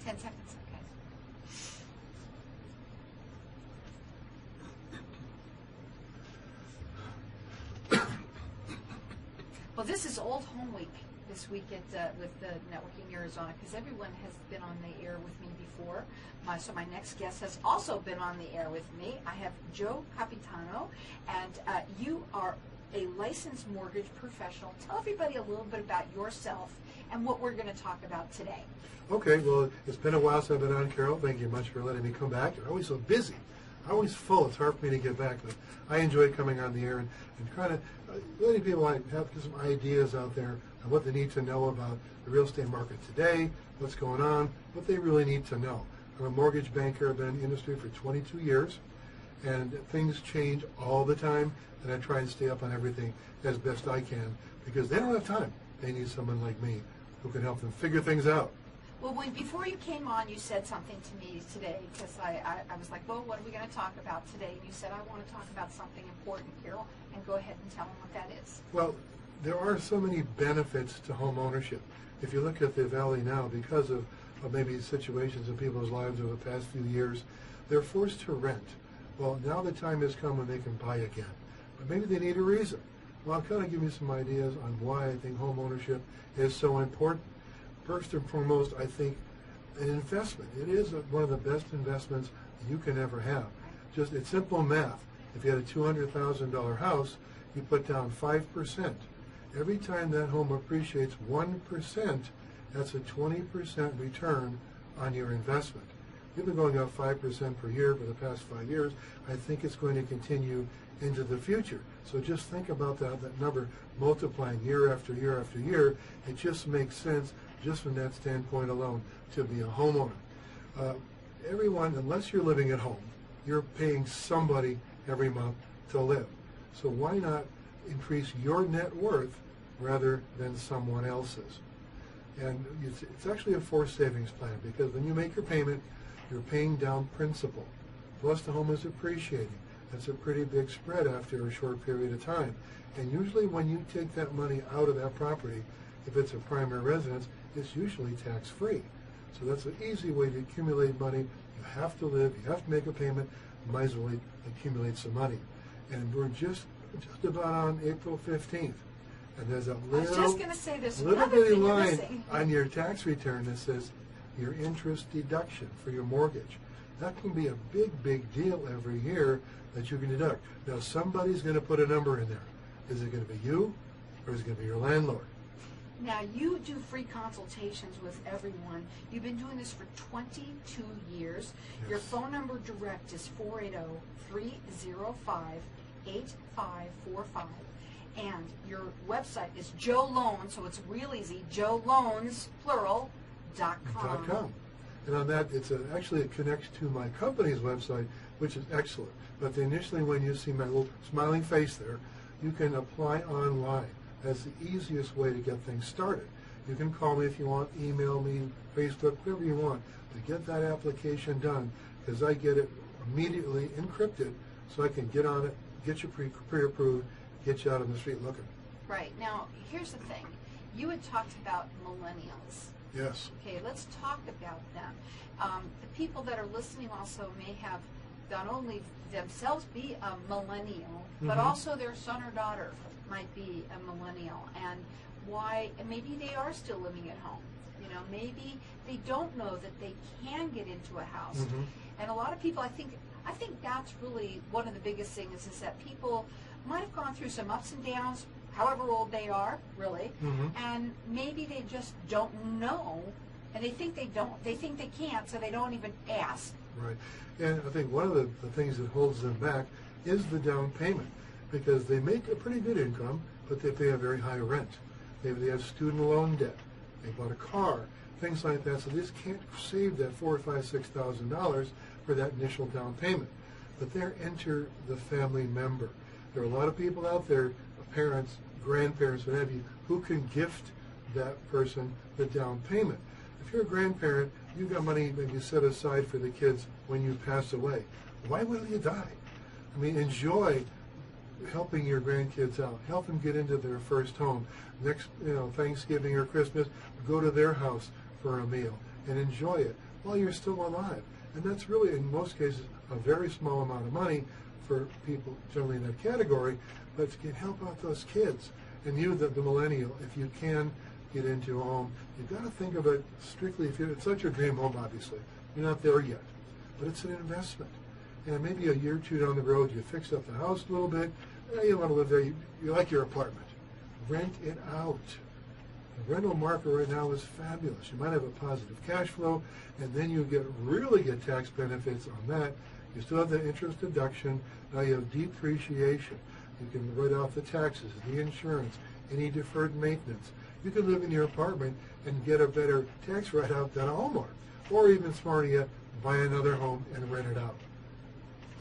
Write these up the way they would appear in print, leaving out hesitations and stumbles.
10 seconds, okay. Well, this is Old Home Week this week with the Networking Arizona, because everyone has been on the air with me before. So my next guest has also been on the air with me. I have Joe Capitano, and you are a licensed mortgage professional. Tell everybody a little bit about yourself and what we're going to talk about today. Okay, well, it's been a while since I've been on, Carol. Thank you much for letting me come back. You're always so busy. I'm always full. It's hard for me to get back, but I enjoy coming on the air and kind of letting people have some ideas out there on what they need to know about the real estate market today, what's going on, what they really need to know. I'm a mortgage banker. I've been in the industry for 22 years, and things change all the time, and I try and stay up on everything as best I can because they don't have time. They need someone like me who can help them figure things out. Well, before you came on, you said something to me today, because I was like, well, what are we going to talk about today? And you said, I want to talk about something important, Carol, and go ahead and tell them what that is. Well, there are so many benefits to home ownership. If you look at the Valley now, because of maybe situations in people's lives over the past few years, they're forced to rent. Well, now the time has come when they can buy again. But maybe they need a reason. Well, I'll kind of give you some ideas on why I think home ownership is so important. First and foremost, I think an investment. It is one of the best investments you can ever have. Just, it's simple math. If you had a $200,000 house, you put down 5%. Every time that home appreciates 1%, that's a 20% return on your investment. We've been going up 5% per year for the past 5 years. I think it's going to continue into the future. So just think about that number multiplying year after year after year. It just makes sense just from that standpoint alone to be a homeowner. Everyone, unless you're living at home, you're paying somebody every month to live. So why not increase your net worth rather than someone else's? And it's actually a forced savings plan, because when you make your payment, you're paying down principal. Plus the home is appreciating. That's a pretty big spread after a short period of time. And usually when you take that money out of that property, if it's a primary residence, it's usually tax-free. So that's an easy way to accumulate money. You have to live, you have to make a payment, you might as well accumulate some money. And we're just about on April 15th. And there's a little bitty line on your tax return that says your interest deduction for your mortgage. That can be a big, big deal every year that you can deduct. Now, somebody's going to put a number in there. Is it going to be you, or is it going to be your landlord? Now, you do free consultations with everyone. You've been doing this for 22 years. Yes. Your phone number direct is 480-305-8545. And your website is Joe Loans, so it's real easy, joeloans.com. And on that, actually it connects to my company's website, which is excellent. But initially, when you see my little smiling face there, you can apply online. That's the easiest way to get things started. You can call me if you want, email me, Facebook, whatever you want, to get that application done, because I get it immediately encrypted, so I can get on it, get you pre-approved, get you out on the street looking. Right. Now, here's the thing. You had talked about millennials. Yes. Okay, let's talk about them. The people that are listening also may have not only themselves be a millennial, but also their son or daughter might be a millennial, and maybe they are still living at home. You know, maybe they don't know that they can get into a house. And a lot of people, I think that's really one of the biggest things, is that people might have gone through some ups and downs, however old they are, really, and maybe they just don't know, and they think they can't, so they don't even ask. Right. And I think one of the things that holds them back is the down payment, because they make a pretty good income, but they pay a very high rent. Maybe they have student loan debt. They bought a car, things like that, so they just can't save that $4,000, $5,000, $6,000 for that initial down payment. But there enter the family member. There are a lot of people out there, parents, grandparents, what have you, who can gift that person the down payment. If you're a grandparent, you've got money maybe set aside for the kids when you pass away. Why will you die? I mean, enjoy helping your grandkids out. Help them get into their first home. Next, Thanksgiving or Christmas, go to their house for a meal and enjoy it. while you're still alive. And that's really, in most cases, a very small amount of money for people generally in that category, but it can help out those kids. And you, the millennial, if you can get into a home, you've got to think of it strictly, it's not your dream home, obviously. You're not there yet. But it's an investment. And maybe a year or two down the road, you fix up the house a little bit, you want to live there, you like your apartment. Rent it out. The rental market right now is fabulous. You might have a positive cash flow, and then you really get tax benefits on that. You still have the interest deduction. Now you have depreciation. You can write off the taxes, the insurance, any deferred maintenance. You can live in your apartment and get a better tax write-out than a homeowner. Or even smarter yet, buy another home and rent it out.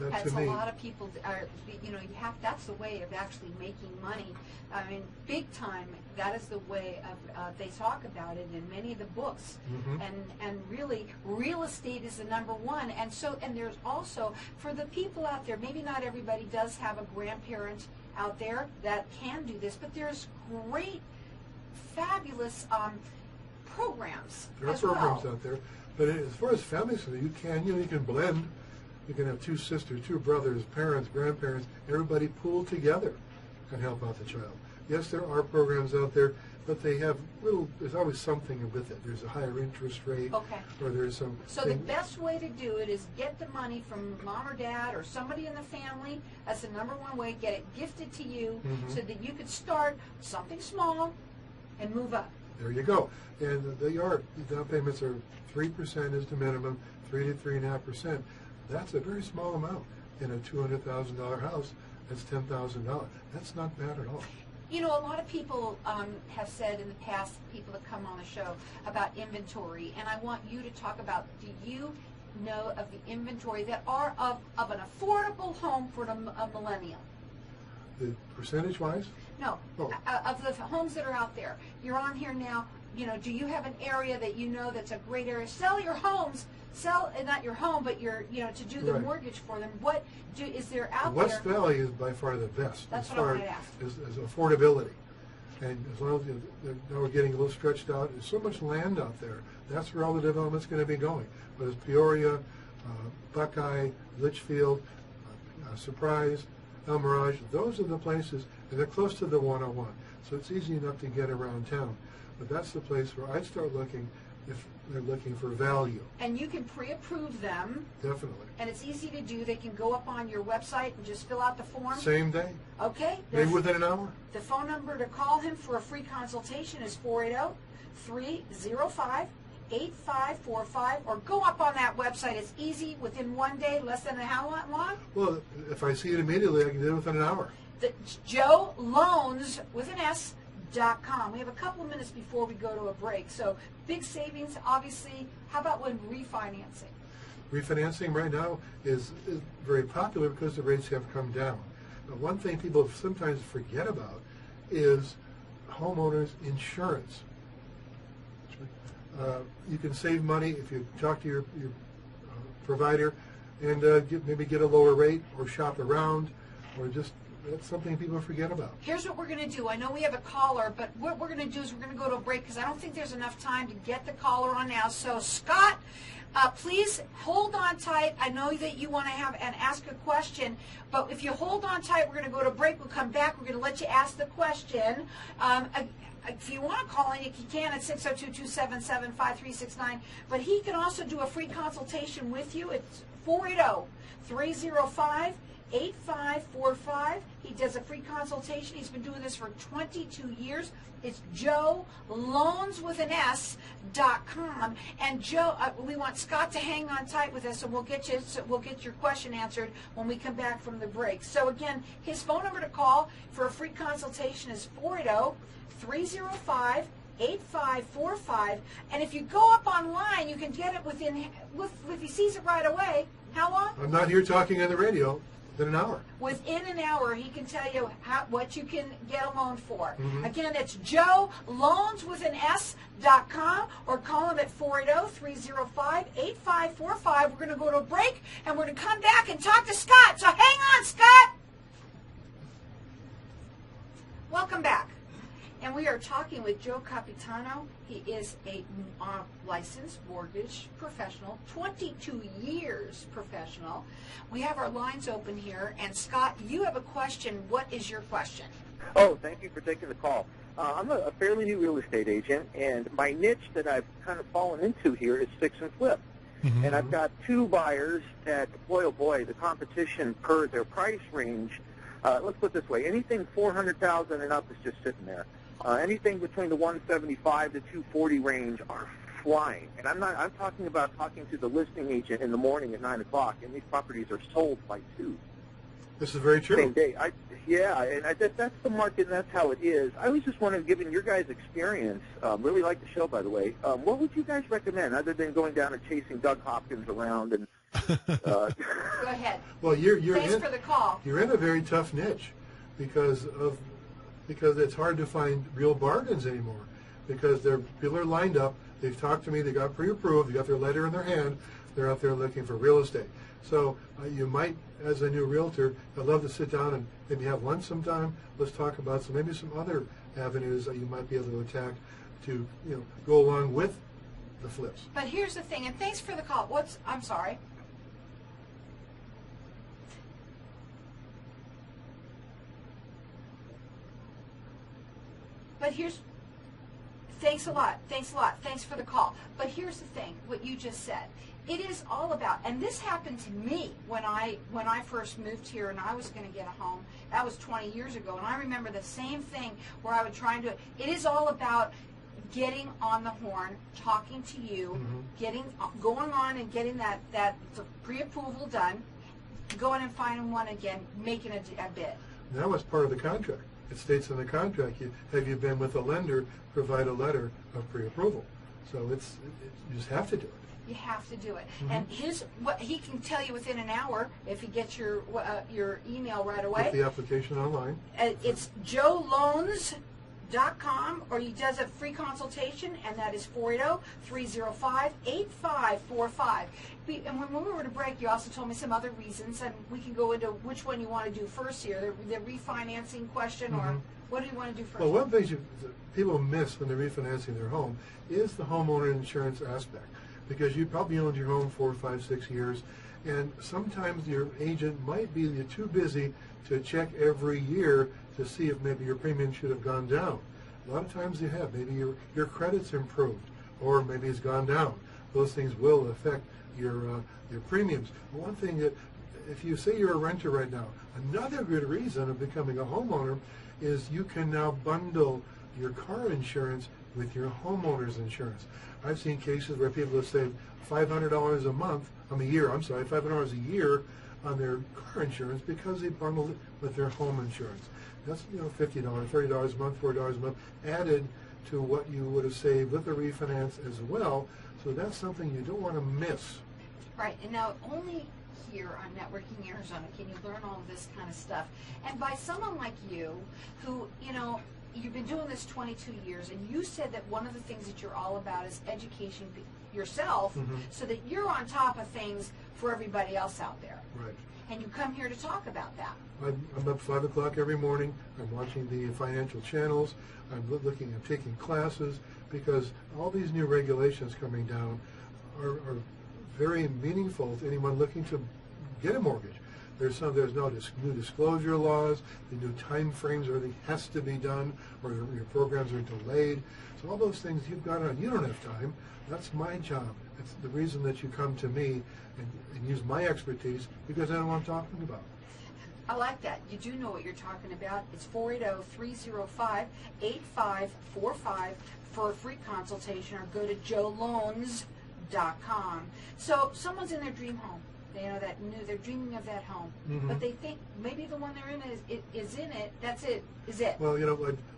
That, to me, a lot of people are, that's the way of actually making money. I mean, big time, that is the way of, they talk about it in many of the books. Mm-hmm. And really, real estate is the number one. And there's also, for the people out there, maybe not everybody does have a grandparent out there that can do this, but there's great, fabulous programs there are as programs well. out there. But as far as families, you can blend. You can have two sisters, two brothers, parents, grandparents, everybody pool together and help out the child. Yes, there are programs out there, but they have there's always something with it. There's a higher interest rate. Okay. Or there's some. So the best way to do it is get the money from mom or dad or somebody in the family. That's the number one way. Get it gifted to you Mm-hmm. so that you could start something small and move up. There you go. And the down payments are 3% is the minimum, 3 to 3.5%. That's a very small amount. In a $200,000 house, that's $10,000. That's not bad at all. You know, a lot of people have said in the past, people that come on the show, about inventory, and I want you to talk about, do you know of the inventory that are of an affordable home for a millennial? The percentage-wise? No, Oh. of the homes that are out there. You're on here now, do you have an area that you know that's a great area? Sell your homes. Not your home, but to do the Right. mortgage for them. Is there out West there? Valley is by far the best That's as what I far wanted to ask. as affordability. And as long as now we're getting a little stretched out, there's so much land out there. That's where all the development's going to be going. Whether it's Peoria, Buckeye, Litchfield, Surprise, El Mirage, those are the places, and they're close to the 101. So it's easy enough to get around town. But that's the place where I'd start looking if they're looking for value. And you can pre-approve them, Definitely. and it's easy to do. They can go up on your website and just fill out the form. Same day? Okay. Maybe within an hour? The phone number to call him for a free consultation is 480-305-8545, or go up on that website. It's easy, within one day, less than how long? Well, if I see it immediately, I can do it within an hour. Joe Loans with an S.com. We have a couple of minutes before we go to a break. So big savings, obviously. How about when refinancing? Refinancing right now is very popular because the rates have come down. But one thing people sometimes forget about is homeowners insurance. You can save money if you talk to your provider and maybe get a lower rate, or shop around, or just, that's something people forget about. Here's what we're going to do. I know we have a caller, but what we're going to do is we're going to go to a break because I don't think there's enough time to get the caller on now. So, Scott, please hold on tight. I know that you want to ask a question, but if you hold on tight, we're going to go to a break. We'll come back. We're going to let you ask the question. If you want to call in, you can at 602-277-5369. But he can also do a free consultation with you. It's 480-305-8545. He does a free consultation. He's been doing this for 22 years. It's Joe Loans with an S.com. And Joe, we want Scott to hang on tight with us, and we'll get your question answered when we come back from the break. So again, his phone number to call for a free consultation is 480-305-8545. And if you go up online, you can get it if he sees it right away. How long? I'm not here talking on the radio. Within an hour. Within an hour, he can tell you what you can get a loan for. Mm-hmm. Again, it's Joe Loans with an S.com, or call him at 480-305-8545. We're going to go to a break, and we're going to come back and talk to Scott. So hang on, Scott. Welcome back. And we are talking with Joe Capitano. He is a licensed mortgage professional, 22 years professional. We have our lines open here. And Scott, you have a question. What is your question? Oh, thank you for taking the call. I'm a fairly new real estate agent, and my niche that I've kind of fallen into here is fix and flip. Mm-hmm. And I've got two buyers that, boy, oh boy, the competition per their price range, let's put it this way, anything $400,000 and up is just sitting there. Anything between the 175 to 240 range are flying. And I'm talking about talking to the listing agent in the morning at 9 o'clock, and these properties are sold by 2. This is very true. Same day. That's the market, and that's how it is. I was just wondering, given your guys' experience, really like the show, by the way, what would you guys recommend other than going down and chasing Doug Hopkins around? And Go ahead. Well, Thanks for the call. You're in a very tough niche because it's hard to find real bargains anymore because people are lined up. They've talked to me. They got pre-approved. They got their letter in their hand. They're out there looking for real estate. So you might, as a new realtor, I'd love to sit down and maybe have lunch sometime. Let's talk about some other avenues that you might be able to attack to go along with the flips. But here's the thing, and thanks for the call. I'm sorry. But thanks a lot. Thanks for the call. But here's the thing, what you just said. It is all about, and this happened to me when I first moved here and I was going to get a home. That was 20 years ago, and I remember the same thing where I would try and do it. It is all about getting on the horn, talking to you, going on and getting that pre-approval done, going and finding one again, making a bid. That was part of the contract. It states in the contract, have you been with a lender, provide a letter of pre-approval. So you just have to do it. You have to do it. And what he can tell you within an hour if he gets your email right away. Put the application online. It's joeloans.com, or he does a free consultation, and that is 480-305-8545. And when we were to break, you also told me some other reasons, and we can go into which one you want to do first here, the refinancing question, or what do you want to do first? Well, one thing people miss when they're refinancing their home is the homeowner insurance aspect. Because you probably owned your home 4, 5, 6 years, and sometimes your agent might be too busy to check every year to see if maybe your premium should have gone down. A lot of times you have. Maybe your credit's improved, or maybe it's gone down. Those things will affect your premiums. One thing that, if you say you're a renter right now, another good reason of becoming a homeowner is you can now bundle your car insurance with your homeowner's insurance. I've seen cases where people have saved $500 a year on their car insurance because they bundled it with their home insurance. That's $50, $30 a month, $40 a month added to what you would have saved with the refinance as well. So that's something you don't want to miss. Right, and now only here on Networking Arizona can you learn all of this kind of stuff. And by someone like you who, you've been doing this 22 years, and you said that one of the things that you're all about is education yourself so that you're on top of things for everybody else out there. Right. And you come here to talk about that. I'm up 5 o'clock every morning. I'm watching the financial channels. I'm taking classes because all these new regulations coming down are very meaningful to anyone looking to get a mortgage. There's new disclosure laws, the new time frames, everything has to be done, or your programs are delayed. So all those things you've got on. You don't have time. That's my job. It's the reason that you come to me and use my expertise, because I know what I'm talking about. I like that. You do know what you're talking about. It's 480-305-8545 for a free consultation, or go to joeloans.com. So someone's in their dream home. They're dreaming of that home, but they think maybe the one they're in is in it. That's it. Is it? Well,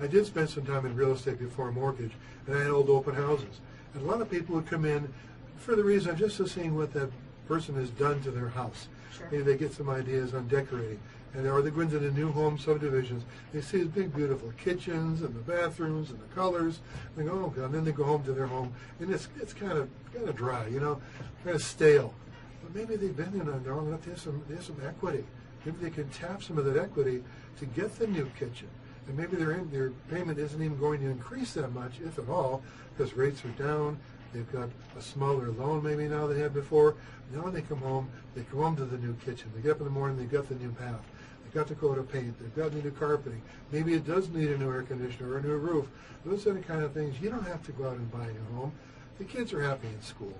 I did spend some time in real estate before mortgage, and I had old open houses, and a lot of people would come in for the reason of just seeing what that person has done to their house. Sure. Maybe they get some ideas on decorating, or they go into the new home subdivisions. They see the big, beautiful kitchens and the bathrooms and the colors. They go, oh God! And then they go home to their home, and it's kind of dry, kind of stale. But maybe they've been in there long enough. They have some equity. Maybe they can tap some of that equity to get the new kitchen, and maybe their payment isn't even going to increase that much, if at all, because rates are down. They've got a smaller loan maybe now they had before. Now they come home to the new kitchen. They get up in the morning, they've got the new bath. They've got the coat of paint. They've got the new carpeting. Maybe it does need a new air conditioner or a new roof. Those are the kind of things you don't have to go out and buy a new home. The kids are happy in school.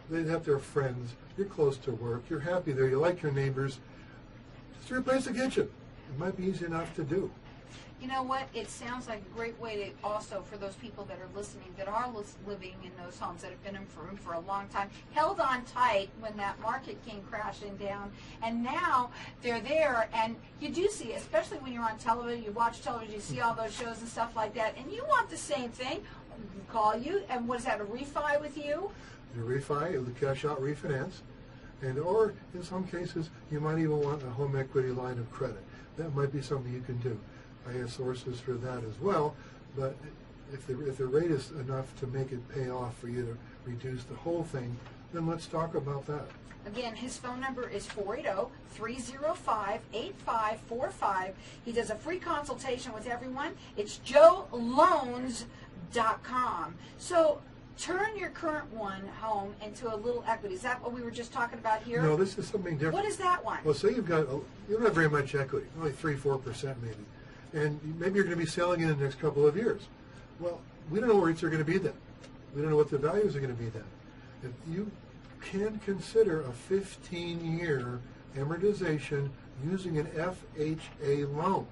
They have their friends. You're close to work. You're happy there. You like your neighbors. Just replace the kitchen. It might be easy enough to do. You know what? It sounds like a great way to also, for those people that are listening, that are living in those homes that have been in for a long time, held on tight when that market came crashing down, and now they're there, and you do see, especially when you're on television, you watch television, you see all those shows and stuff like that, and you want the same thing. Call you, and what is that, a refi with you? The refi, or the cash out refinance, or in some cases, you might even want a home equity line of credit. That might be something you can do. I have sources for that as well, but if the rate is enough to make it pay off for you to reduce the whole thing, then let's talk about that. Again, his phone number is 480-305-8545. He does a free consultation with everyone. It's joeloans.com. So turn your current home into a little equity. Is that what we were just talking about here? No, this is something different. What is that one? Well, say you don't have very much equity, only 3-4% maybe. And maybe you're going to be selling in the next couple of years. Well, we don't know where rates are going to be then. We don't know what the values are going to be then. If you can consider a 15-year amortization using an FHA loan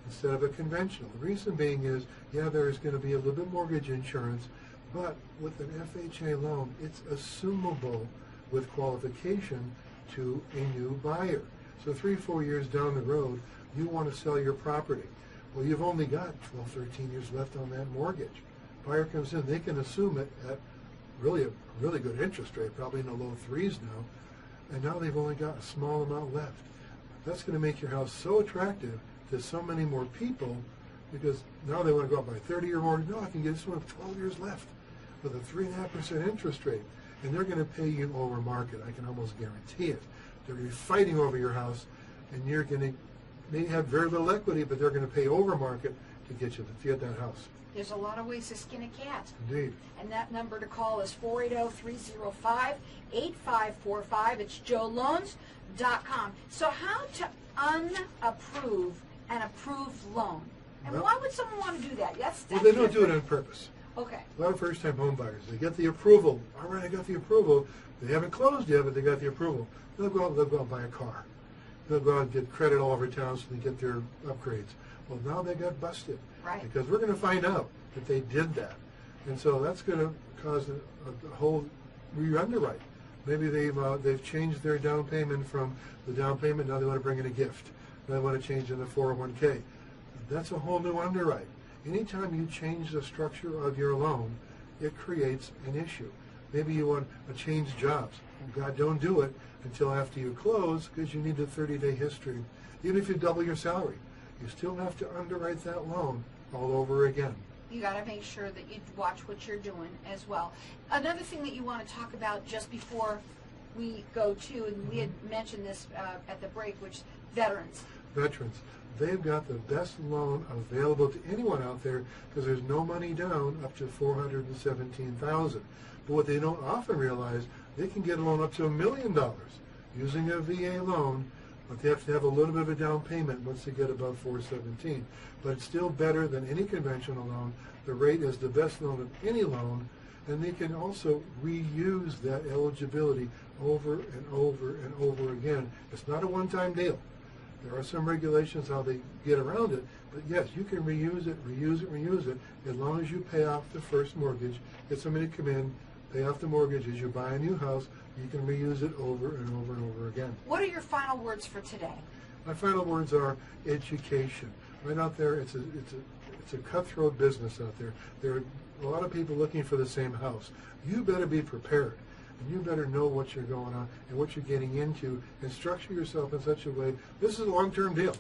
instead of a conventional. The reason being is, yeah, there's going to be a little bit mortgage insurance, but with an FHA loan, it's assumable with qualification to a new buyer. So 3-4 years down the road, you want to sell your property. Well, you've only got 12-13 years left on that mortgage. Buyer comes in, they can assume it at really a really good interest rate, probably in the low 3s now, and now they've only got a small amount left. That's going to make your house so attractive to so many more people, because now they want to go out by 30-year mortgage. No, I can get this one with 12 years left with a 3.5% interest rate, and they're going to pay you over market. I can almost guarantee it. They're going to be fighting over your house, and you're going to may have very little equity, but they're going to pay over market to get that house. There's a lot of ways to skin a cat. Indeed. And that number to call is 480-305-8545. It's joeloans.com. So how to unapprove an approved loan? And well, why would someone want to do that? Well, they don't do it on purpose. Okay. A lot of first-time home buyers, they get the approval. All right, I got the approval. They haven't closed yet, but they got the approval. They'll go out and buy a car. They'll go out and get credit all over town so they get their upgrades. Well, now they got busted. Right. Because we're going to find out that they did that. And so that's going to cause a whole re-underwrite. Maybe they've changed their down payment from the down payment, now they want to bring in a gift. Now they want to change in the 401k. That's a whole new underwrite. Anytime you change the structure of your loan, it creates an issue. Maybe you want to change jobs. God, don't do it until after you close, because you need a 30-day history. Even if you double your salary, you still have to underwrite that loan all over again. You got to make sure that you watch what you're doing as well. Another thing that you want to talk about just before we go to, and we had mentioned this at the break, which veterans. Veterans. They've got the best loan available to anyone out there, because there's no money down up to $417,000. But what they don't often realize, they can get a loan up to $1 million using a VA loan, but they have to have a little bit of a down payment once they get above $417,000. But it's still better than any conventional loan. The rate is the best loan of any loan, and they can also reuse that eligibility over and over and over again. It's not a one-time deal. There are some regulations how they get around it, but yes, you can reuse it, as long as you pay off the first mortgage. Get somebody to come in, pay off the mortgage as you buy a new house. You can reuse it over and over and over again. What are your final words for today? My final words are education. Right out there, it's a cutthroat business out there. There are a lot of people looking for the same house. You better be prepared, and you better know what you're going on and what you're getting into, and structure yourself in such a way. This is a long-term deal.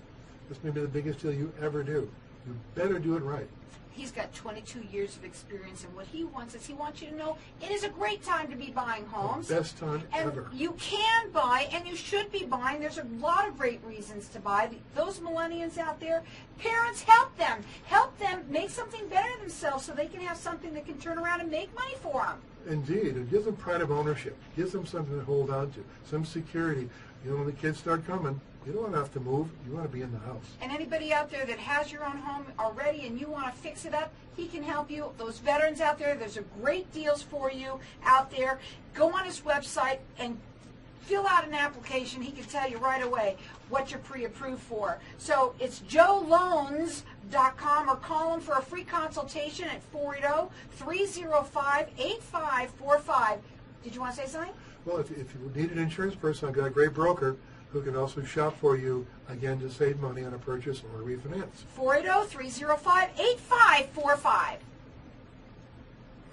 This may be the biggest deal you ever do. you better do it right. He's got 22 years of experience, and what he wants is he wants you to know it is a great time to be buying homes. The best time and ever. You can buy, and you should be buying. There's a lot of great reasons to buy. Those millennials out there, parents, help them. Help them make something better of themselves so they can have something that can turn around and make money for them. Indeed, it gives them pride of ownership. Gives them something to hold on to, some security. You know, when the kids start coming, you don't want to have to move. You want to be in the house. And anybody out there that has your own home already and you want to fix it up, he can help you. Those veterans out there, there's a great deals for you out there. Go on his website and fill out an application. He can tell you right away what you're pre-approved for. So it's joeloans.com, or call him for a free consultation at 480-305-8545. Did you want to say something? Well, if you need an insurance person, I've got a great broker who can also shop for you, again, to save money on a purchase or a refinance. 480-305-8545.